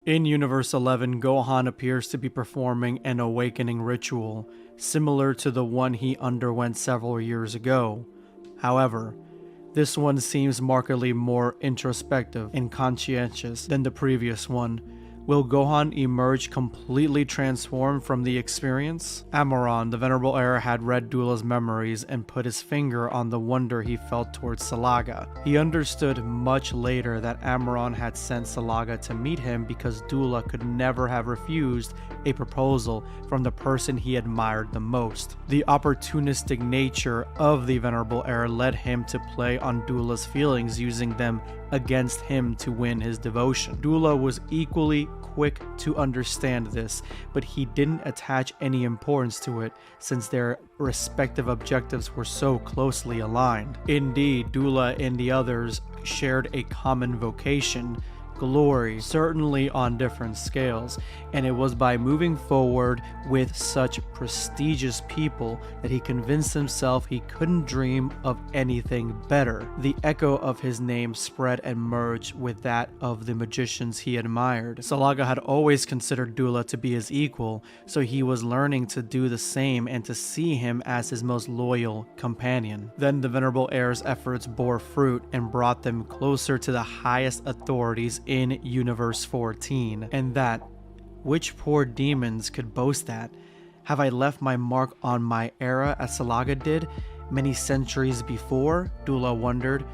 In Universe 11, Gohan appears to be performing an awakening ritual, similar to the one he underwent several years ago. However, this one seems markedly more introspective and conscientious than the previous one. Will Gohan emerge completely transformed from the experience? Amaron, the Venerable Heir, had read Doula's memories and put his finger on the wonder he felt towards Salaga. He understood much later that Amaron had sent Salaga to meet him because Doula could never have refused a proposal from the person he admired the most. The opportunistic nature of the Venerable Heir led him to play on Doula's feelings, using them against him to win his devotion. Doula was equally quick to understand this, but he didn't attach any importance to it since their respective objectives were so closely aligned. Indeed, Doula and the others shared a common vocation, glory, certainly on different scales, and it was by moving forward with such prestigious people that he convinced himself he couldn't dream of anything better. The echo of his name spread and merged with that of the magicians he admired. Salaga had always considered Doula to be his equal, so he was learning to do the same and to see him as his most loyal companion. Then the Venerable Heir's efforts bore fruit and brought them closer to the highest authorities in Universe 14, and that, which poor demons could boast that? Have I left my mark on my era as Salaga did many centuries before? Doula wondered,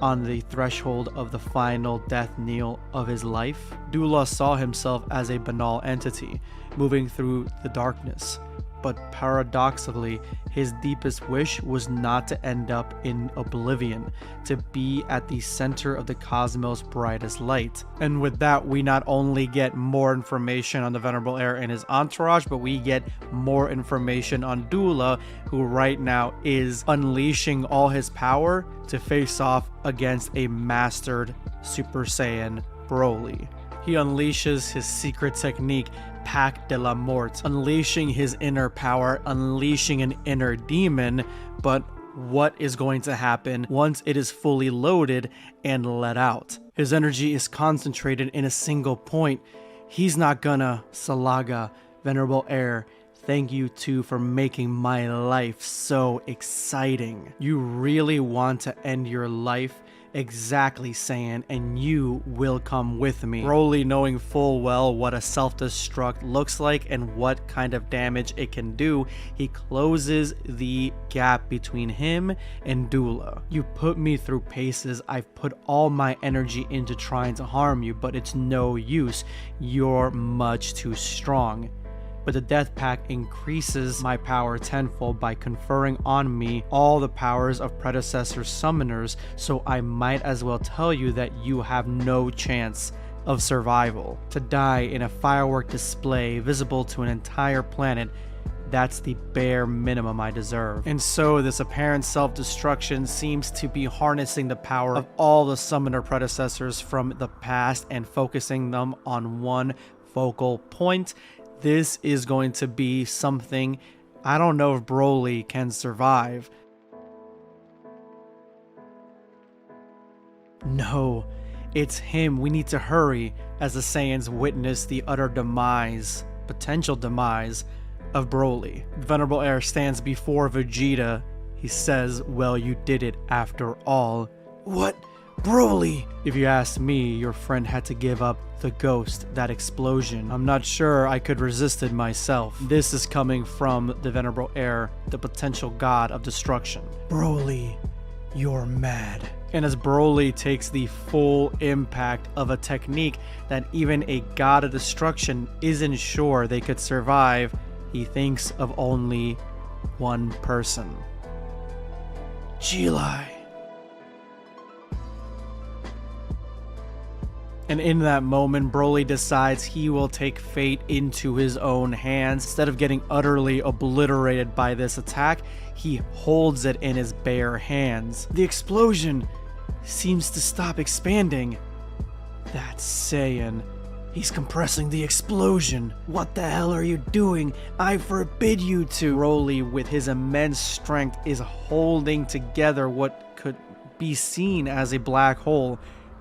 on the threshold of the final death knell of his life. Doula saw himself as a banal entity, moving through the darkness. But paradoxically, his deepest wish was not to end up in oblivion, to be at the center of the cosmos' brightest light. And with that, we not only get more information on the Venerable Heir and his entourage, but we get more information on Doula, who right now is unleashing all his power to face off against a mastered Super Saiyan Broly. He unleashes his secret technique, Pack de la Mort, unleashing his inner power, unleashing an inner demon. But what is going to happen once it is fully loaded and let out? His energy is concentrated in a single point. He's not gonna. Salaga, Venerable Heir, thank you too for making my life so exciting. You really want to end your life? Exactly, Saiyan, and you will come with me. Broly, knowing full well what a self-destruct looks like and what kind of damage it can do, he closes the gap between him and Doula. You put me through paces. I've put all my energy into trying to harm you, but it's no use. You're much too strong. But the Death Pack increases my power tenfold by conferring on me all the powers of predecessor summoners, so I might as well tell you that you have no chance of survival. To die in a firework display visible to an entire planet, that's the bare minimum I deserve. And so this apparent self-destruction seems to be harnessing the power of all the summoner predecessors from the past and focusing them on one focal point. This is going to be something I don't know if Broly can survive. No, it's him. We need to hurry as the Saiyans witness the utter demise, potential demise, of Broly. The Venerable Heir stands before Vegeta. He says, well, you did it after all. What? Broly! If you ask me, your friend had to give up the ghost, that explosion. I'm not sure I could resist it myself. This is coming from the Venerable Heir, the potential god of destruction. Broly, you're mad. And as Broly takes the full impact of a technique that even a god of destruction isn't sure they could survive, he thinks of only one person. Jilai. And in that moment, Broly decides he will take fate into his own hands. Instead of getting utterly obliterated by this attack, he holds it in his bare hands. The explosion seems to stop expanding. That's Saiyan. He's compressing the explosion. What the hell are you doing? I forbid you to. Broly, with his immense strength, is holding together what could be seen as a black hole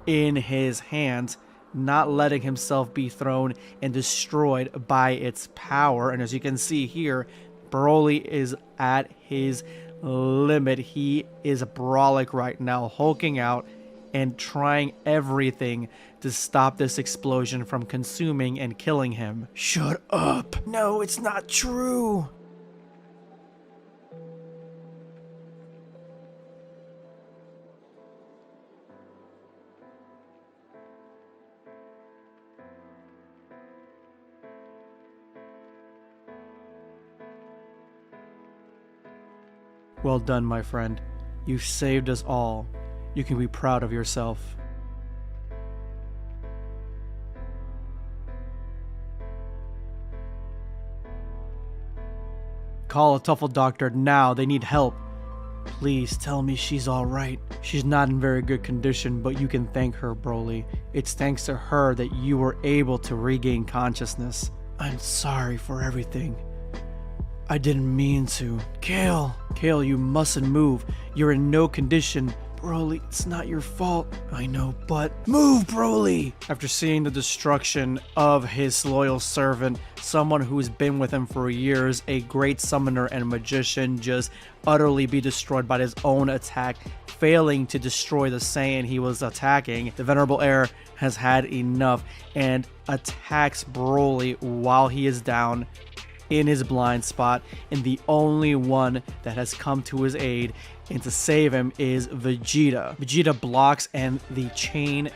in his hands, not letting himself be thrown and destroyed by its power. And as you can see here, Broly is at his limit. He is brawling right now, hulking out and trying everything to stop this explosion from consuming and killing him. Shut up. No, it's not true. Well done, my friend. You saved us all. You can be proud of yourself. Call a Tuffle doctor now. They need help. Please tell me she's alright. She's not in very good condition, but you can thank her, Broly. It's thanks to her that you were able to regain consciousness. I'm sorry for everything. I didn't mean to. Kale, you mustn't move. You're in no condition. Broly, it's not your fault. I know, but move, Broly! After seeing the destruction of his loyal servant, someone who's been with him for years, a great summoner and magician, just utterly be destroyed by his own attack, failing to destroy the Saiyan he was attacking, the venerable Heir has had enough and attacks Broly while he is down in his blind spot, and the only one that has come to his aid and to save him is Vegeta. Vegeta blocks and the chain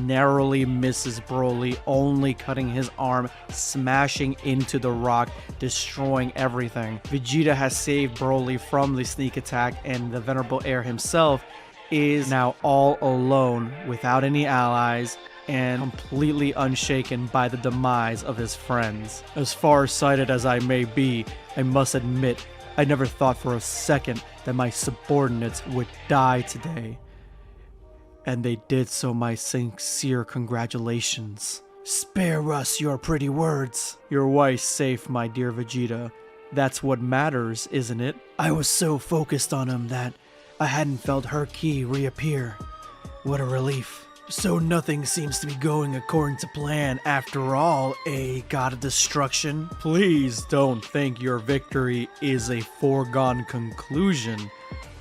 narrowly misses Broly, only cutting his arm, smashing into the rock, destroying everything. Vegeta has saved Broly from the sneak attack, and the venerable Heir himself is now all alone without any allies and completely unshaken by the demise of his friends. As far-sighted as I may be, I must admit, I never thought for a second that my subordinates would die today. And they did, so my sincere congratulations. Spare us your pretty words. Your wife's safe, my dear Vegeta. That's what matters, isn't it? I was so focused on him that I hadn't felt her ki reappear. What a relief. So nothing seems to be going according to plan after all, god of destruction? Please don't think your victory is a foregone conclusion.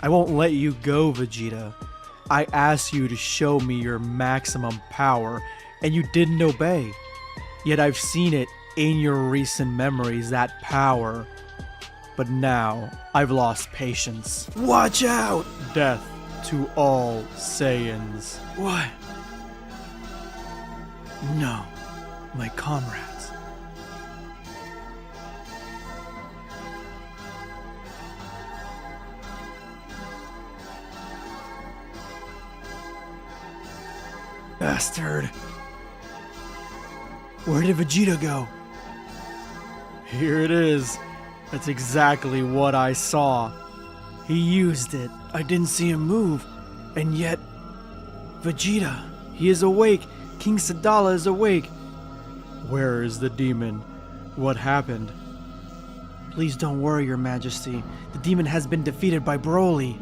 I won't let you go, Vegeta. I asked you to show me your maximum power, and you didn't obey. Yet I've seen it in your recent memories, that power. But now, I've lost patience. Watch out! Death to all Saiyans. What? No, my comrades. Bastard. Where did Vegeta go? Here it is. That's exactly what I saw. He used it. I didn't see him move. And yet, Vegeta, he is awake. King Sadala is awake. Where is the demon? What happened? Please don't worry, Your Majesty. The demon has been defeated by Broly.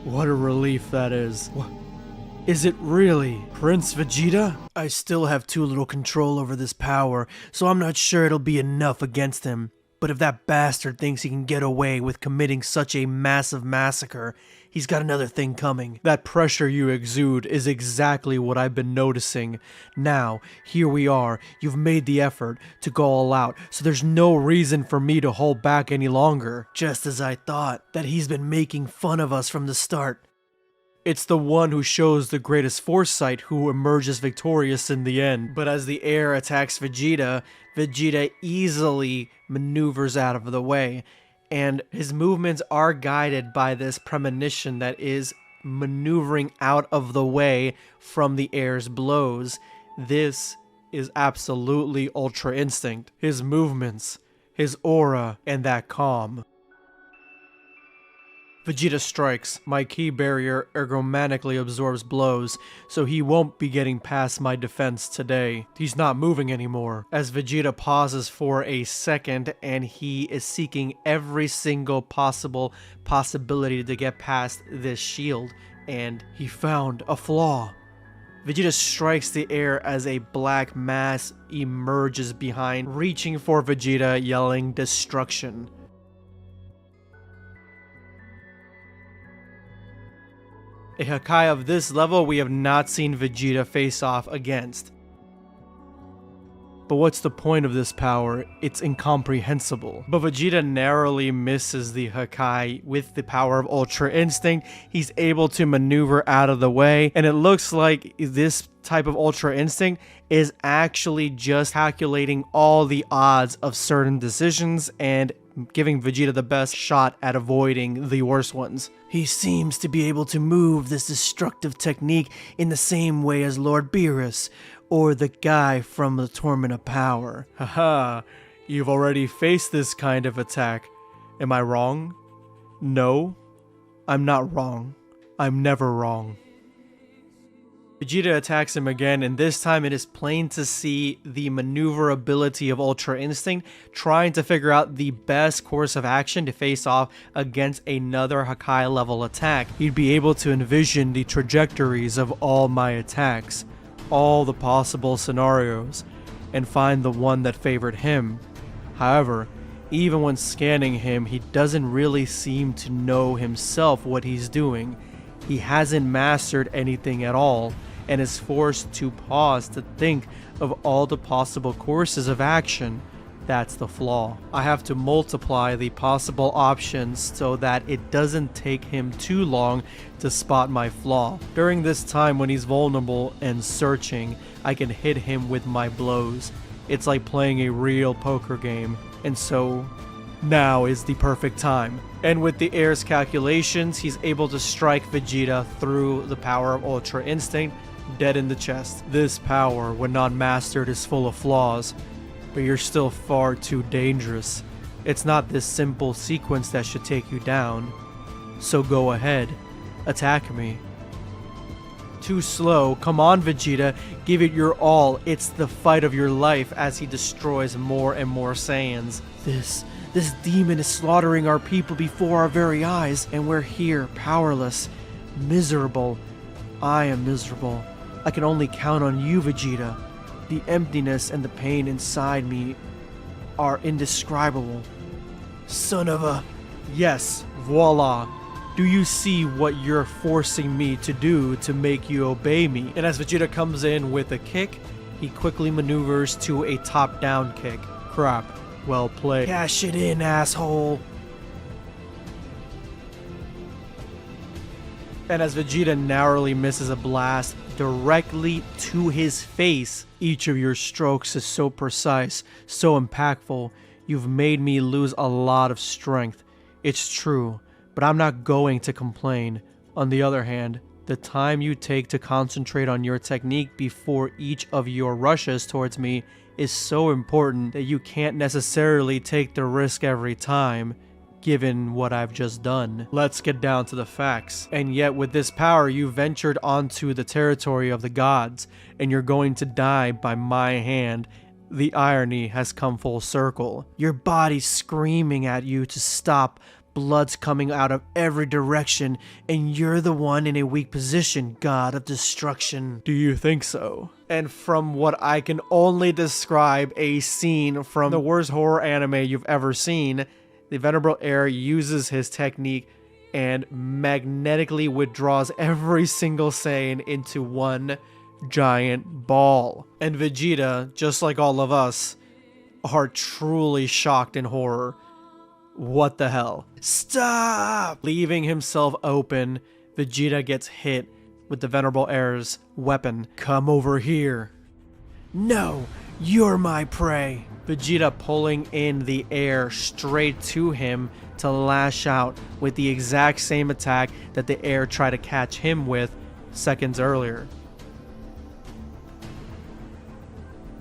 What a relief that is. What? Is it really Prince Vegeta? I still have too little control over this power, so I'm not sure it'll be enough against him. But if that bastard thinks he can get away with committing such a massive massacre, he's got another thing coming. That pressure you exude is exactly what I've been noticing. Now, here we are. You've made the effort to go all out, so there's no reason for me to hold back any longer. Just as I thought, that he's been making fun of us from the start. It's the one who shows the greatest foresight who emerges victorious in the end. But as the Heir attacks Vegeta, Vegeta easily maneuvers out of the way, and his movements are guided by this premonition that is maneuvering out of the way from the Heir's blows. This is absolutely Ultra Instinct. His movements, his aura, and that calm. Vegeta strikes. My ki barrier ergomatically absorbs blows, so he won't be getting past my defense today. He's not moving anymore. As Vegeta pauses for a second, and he is seeking every single possibility to get past this shield, and he found a flaw. Vegeta strikes the air as a black mass emerges behind, reaching for Vegeta, yelling destruction. A Hakai of this level we have not seen Vegeta face off against. But what's the point of this power? It's incomprehensible. But Vegeta narrowly misses the Hakai with the power of Ultra Instinct. He's able to maneuver out of the way, and it looks like this type of Ultra Instinct is actually just calculating all the odds of certain decisions and giving Vegeta the best shot at avoiding the worst ones. He seems to be able to move this destructive technique in the same way as Lord Beerus, or the guy from the Tournament of Power. Haha, you've already faced this kind of attack. Am I wrong? No, I'm not wrong. I'm never wrong. Vegeta attacks him again, and this time it is plain to see the maneuverability of Ultra Instinct, trying to figure out the best course of action to face off against another Hakai level attack. He'd be able to envision the trajectories of all my attacks, all the possible scenarios, and find the one that favored him. However, even when scanning him, he doesn't really seem to know himself what he's doing. He hasn't mastered anything at all, and is forced to pause to think of all the possible courses of action. That's the flaw. I have to multiply the possible options so that it doesn't take him too long to spot my flaw. During this time when he's vulnerable and searching, I can hit him with my blows. It's like playing a real poker game, and so now is the perfect time. And with the Heir's calculations, he's able to strike Vegeta through the power of Ultra Instinct, dead in the chest. This power, when not mastered, is full of flaws, but you're still far too dangerous. It's not this simple sequence that should take you down. So go ahead, attack me. Too slow, come on Vegeta, give it your all, it's the fight of your life as he destroys more and more Saiyans. This demon is slaughtering our people before our very eyes, and we're here, powerless, miserable. I am miserable. I can only count on you, Vegeta. The emptiness and the pain inside me are indescribable. Son of a... Yes, voila. Do you see what you're forcing me to do to make you obey me? And as Vegeta comes in with a kick, he quickly maneuvers to a top-down kick. Crap. Well played. Cash it in, asshole. And as Vegeta narrowly misses a blast directly to his face, each of your strokes is so precise, so impactful. You've made me lose a lot of strength. It's true, but I'm not going to complain. On the other hand, the time you take to concentrate on your technique before each of your rushes towards me is so important that you can't necessarily take the risk every time, given what I've just done. Let's get down to the facts. And yet with this power, you ventured onto the territory of the gods, and you're going to die by my hand. The irony has come full circle. Your body's screaming at you to stop. Blood's coming out of every direction, and you're the one in a weak position, god of destruction. Do you think so? And from what I can only describe a scene from the worst horror anime you've ever seen, the venerable Heir uses his technique and magnetically withdraws every single Saiyan into one giant ball. And Vegeta, just like all of us, are truly shocked in horror. What the hell? Stop! Leaving himself open, Vegeta gets hit with the venerable Heir's weapon. Come over here. No, you're my prey. Vegeta pulling in the air straight to him to lash out with the exact same attack that the Heir tried to catch him with seconds earlier.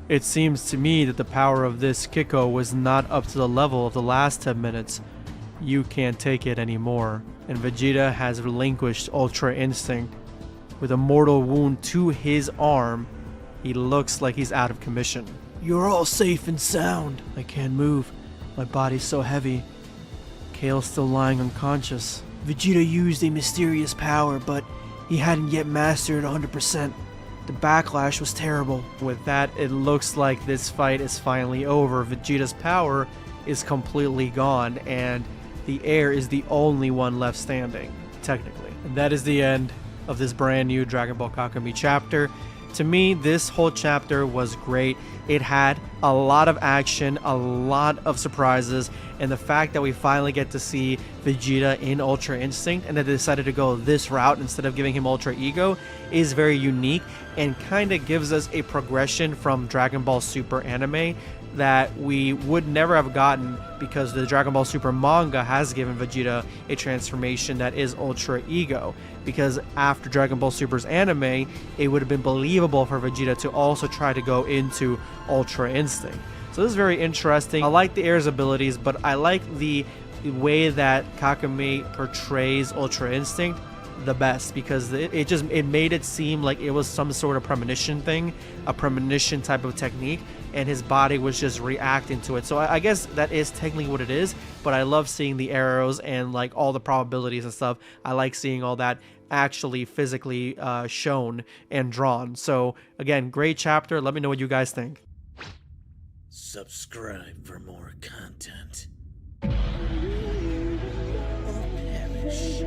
It seems to me that the power of this Kiko was not up to the level of the last 10 minutes. You can't take it anymore. And Vegeta has relinquished Ultra Instinct. With a mortal wound to his arm, he looks like he's out of commission. You're all safe and sound. I can't move. My body's so heavy. Kale's still lying unconscious. Vegeta used a mysterious power, but he hadn't yet mastered it 100%. The backlash was terrible. With that, it looks like this fight is finally over. Vegeta's power is completely gone, and the Heir is the only one left standing, technically. And that is the end of this brand new Dragon Ball KAKUMEI chapter. To me, this whole chapter was great. It had a lot of action, a lot of surprises, and the fact that we finally get to see Vegeta in Ultra Instinct and that they decided to go this route instead of giving him Ultra Ego is very unique and kind of gives us a progression from Dragon Ball Super anime that we would never have gotten, because the Dragon Ball Super manga has given Vegeta a transformation that is Ultra Ego. Because after Dragon Ball Super's anime, it would have been believable for Vegeta to also try to go into Ultra Instinct. So this is very interesting. I like the Heir's abilities, but I like the way that KAKUMEI portrays Ultra Instinct the best, because it made it seem like it was some sort of premonition thing, a premonition type of technique, and his body was just reacting to it. So I guess that is technically what it is, but I love seeing the arrows and like all the probabilities and stuff. I like seeing all that actually physically shown and drawn. So again, great chapter. Let me know what you guys think. Subscribe for more content. Or perish.